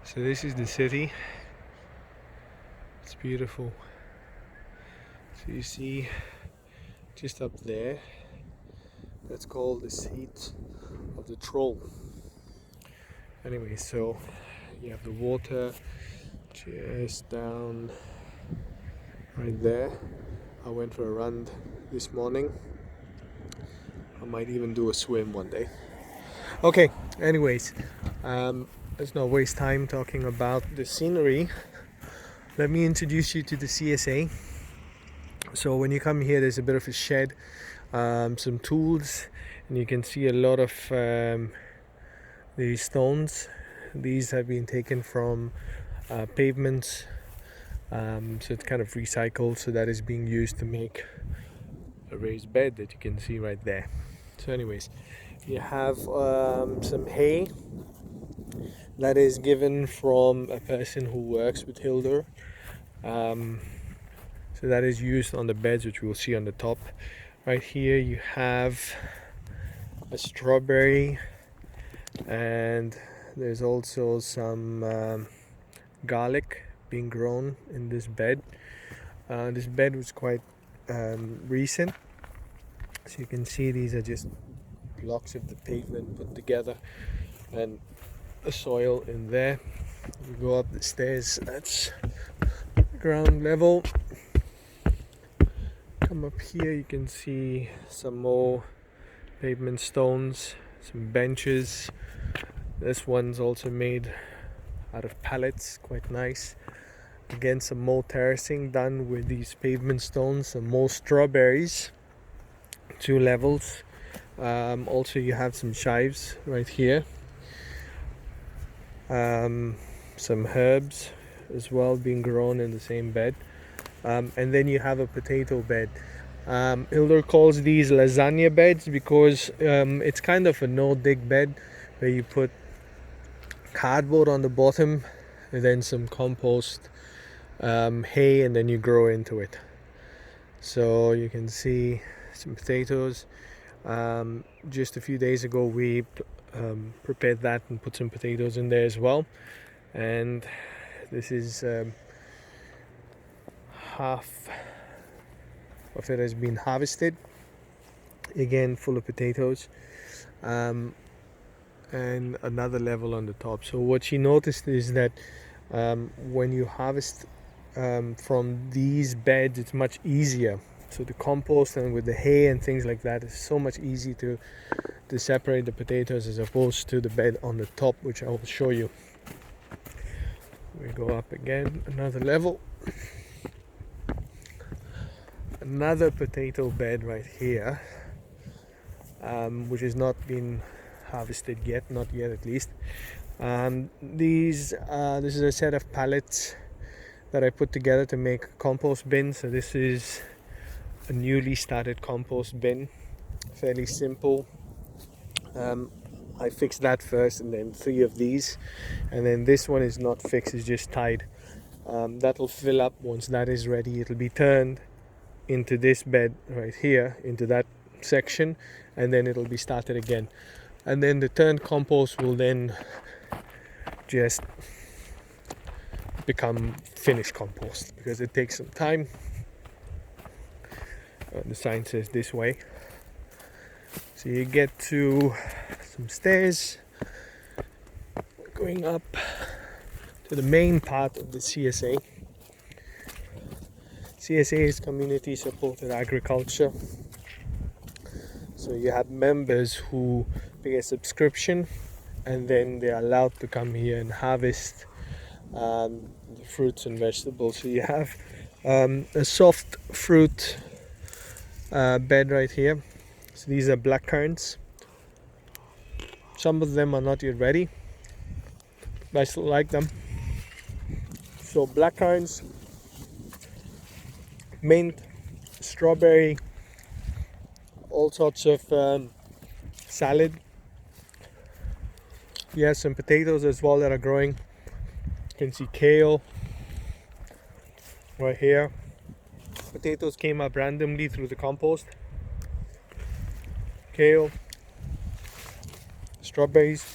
So this is the city. It's beautiful. So you see just up there, that's called the seat of the troll. Anyway, so you have the water just down right there. I went for a run this morning. I might even do a swim one day. Okay, anyways, let's not waste time talking about the scenery. Let me introduce you to the CSA. So when you come here, there's a bit of a shed, some tools, and you can see a lot of these stones. These have been taken from pavements, so it's kind of recycled, so that is being used to make a raised bed that you can see right there. So anyways, you have some hay that is given from a person who works with Hildur. So that is used on the beds, which we will see on the top. Right here you have a strawberry, and there's also some garlic being grown in this bed. This bed was quite recent, so you can see these are just blocks of the pavement put together and the soil in there. You go up the stairs, that's ground level. Come up here, you can see some more pavement stones, some benches. This one's also made out of pallets, quite nice. Again, some more terracing done with these pavement stones, some more strawberries, 2 levels. Also you have some chives right here, some herbs as well being grown in the same bed, and then you have a potato bed. Hildur calls these lasagna beds because it's kind of a no-dig bed where you put cardboard on the bottom and then some compost, hay, and then you grow into it. So you can see some potatoes. Just a few days ago we prepared that and put some potatoes in there as well, and this is half of it has been harvested, again full of potatoes, and another level on the top. So what she noticed is that when you harvest from these beds, it's much easier. So the compost and with the hay and things like that, it's so much easier to separate the potatoes as opposed to the bed on the top, which I will show you. We go up again, another level. Another potato bed right here, which has not been harvested yet, not yet at least. This is a set of pallets that I put together to make a compost bin. So this is a newly started compost bin, fairly simple. I fixed that first, and then 3 of these, and then this one is not fixed, it's just tied. That'll fill up. Once that is ready, it'll be turned into this bed right here, into that section, and then it'll be started again. And then the turned compost will then just become finished compost, because it takes some time. The sign says this way. So you get to some stairs going up to the main part of the CSA. CSA is community supported agriculture. So you have members who pay a subscription, and then they are allowed to come here and harvest the fruits and vegetables. So you have a soft fruit bed right here. So these are black currants. Some of them are not yet ready, but I still like them. So black currants, mint, strawberry, all sorts of salad. You have some potatoes as well that are growing. You can see kale right here. Potatoes came up randomly through the compost. Kale, strawberries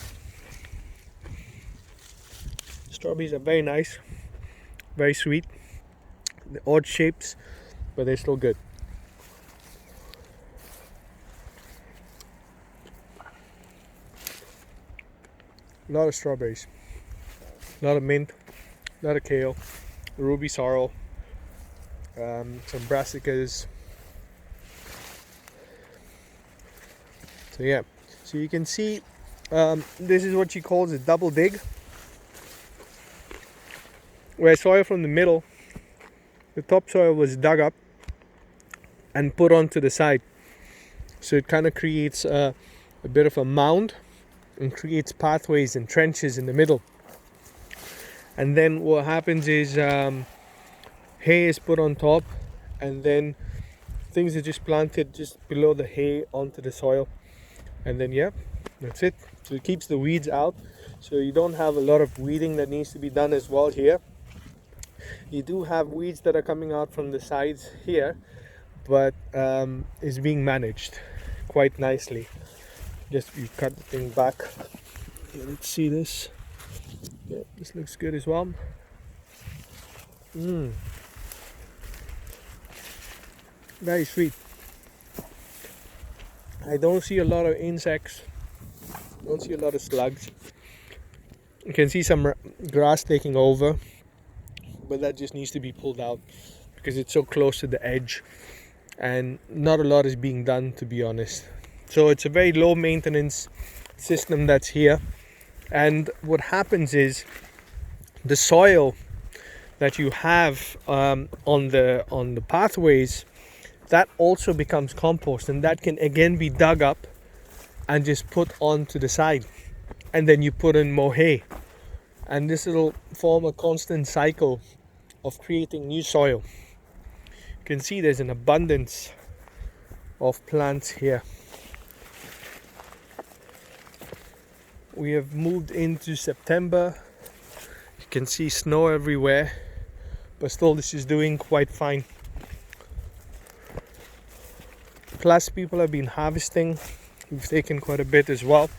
Strawberries are very nice, very sweet. The odd shapes, but they're still good. A lot of strawberries, a lot of mint, a lot of kale, ruby sorrel, some brassicas. So yeah, so you can see this is what she calls a double dig, where soil from the middle, the topsoil was dug up and put onto the side. So it kind of creates a bit of a mound and creates pathways and trenches in the middle. And then what happens is hay is put on top, and then things are just planted just below the hay onto the soil. And then yeah, that's it. So it keeps the weeds out, so you don't have a lot of weeding that needs to be done as well here. You do have weeds that are coming out from the sides here, but is being managed quite nicely. Just you cut the thing back. Yeah, let's see this. Yeah, this looks good as well. Very sweet. I don't see a lot of insects. Don't see a lot of slugs. You can see some grass taking over, but that just needs to be pulled out because it's so close to the edge, and not a lot is being done, to be honest. So it's a very low maintenance system that's here. And what happens is the soil that you have on the pathways, that also becomes compost, and that can again be dug up and just put onto the side, and then you put in more hay, and this will form a constant cycle of creating new soil. You can see there's an abundance of plants here. We have moved into September. You can see snow everywhere, but still this is doing quite fine. Plus people have been harvesting. We've taken quite a bit as well.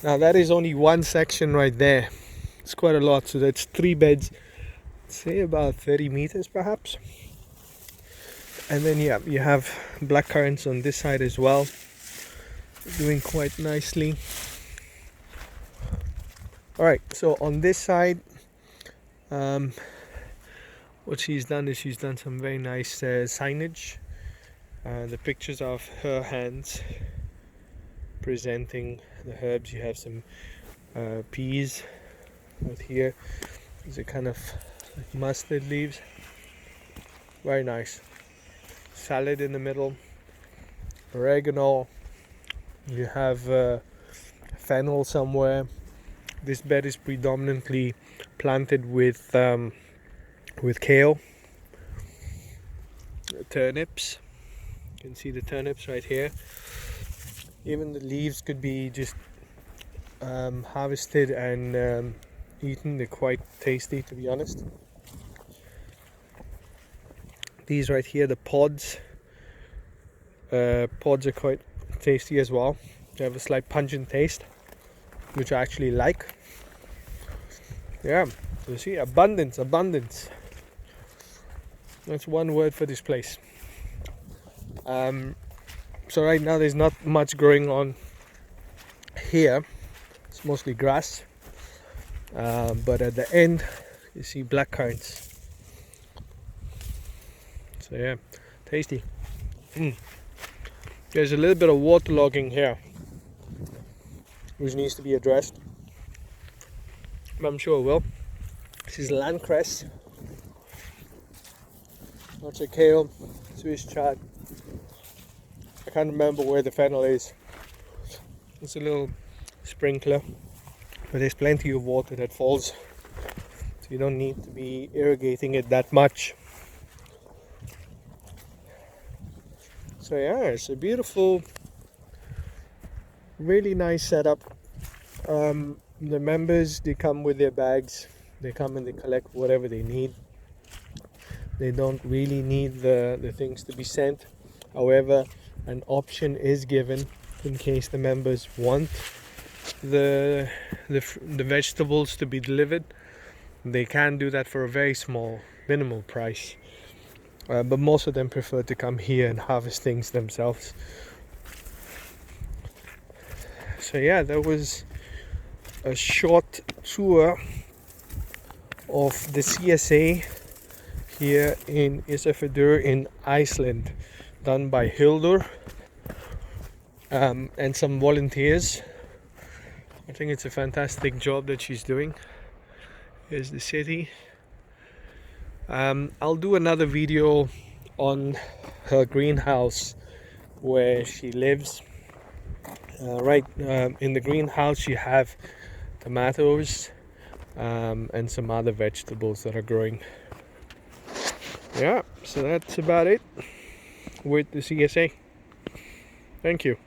Now that is only one section right there. It's quite a lot, so that's 3 beds, say about 30 meters perhaps. And then yeah, you have blackcurrants on this side as well, doing quite nicely. Alright, so on this side, what she's done is she's done some very nice signage. The pictures of her hands presenting the herbs. You have some peas right here. These are kind of like mustard leaves. Very nice. Salad in the middle. Oregano. You have fennel somewhere. This bed is predominantly planted with kale, turnips. You can see the turnips right here. Even the leaves could be just harvested and eaten. They're quite tasty, to be honest. These right here, the pods. Pods are quite tasty as well. They have a slight pungent taste, which I actually like. Yeah, so you see, abundance. That's one word for this place. So right now there's not much growing on here. It's mostly grass. But at the end, you see blackcurrants. So yeah, tasty. There's a little bit of waterlogging here, which needs to be addressed. But I'm sure it will. This is landcress. Lots of kale, Swiss chard. I can't remember where the fennel is. It's a little sprinkler, but there's plenty of water that falls, so you don't need to be irrigating it that much. So yeah, it's a beautiful, really nice setup. The members, they come with their bags. They come and they collect whatever they need. They don't really need the things to be sent. However, an option is given in case the members want the vegetables to be delivered. They can do that for a very small, minimal price. But most of them prefer to come here and harvest things themselves. So yeah, that was a short tour of the CSA here in Ísafjörður in Iceland, done by Hildur and some volunteers. I think it's a fantastic job that she's doing. Here's the city. I'll do another video on her greenhouse where she lives. In the greenhouse you have tomatoes and some other vegetables that are growing. Yeah, so that's about it with the CSA. Thank you.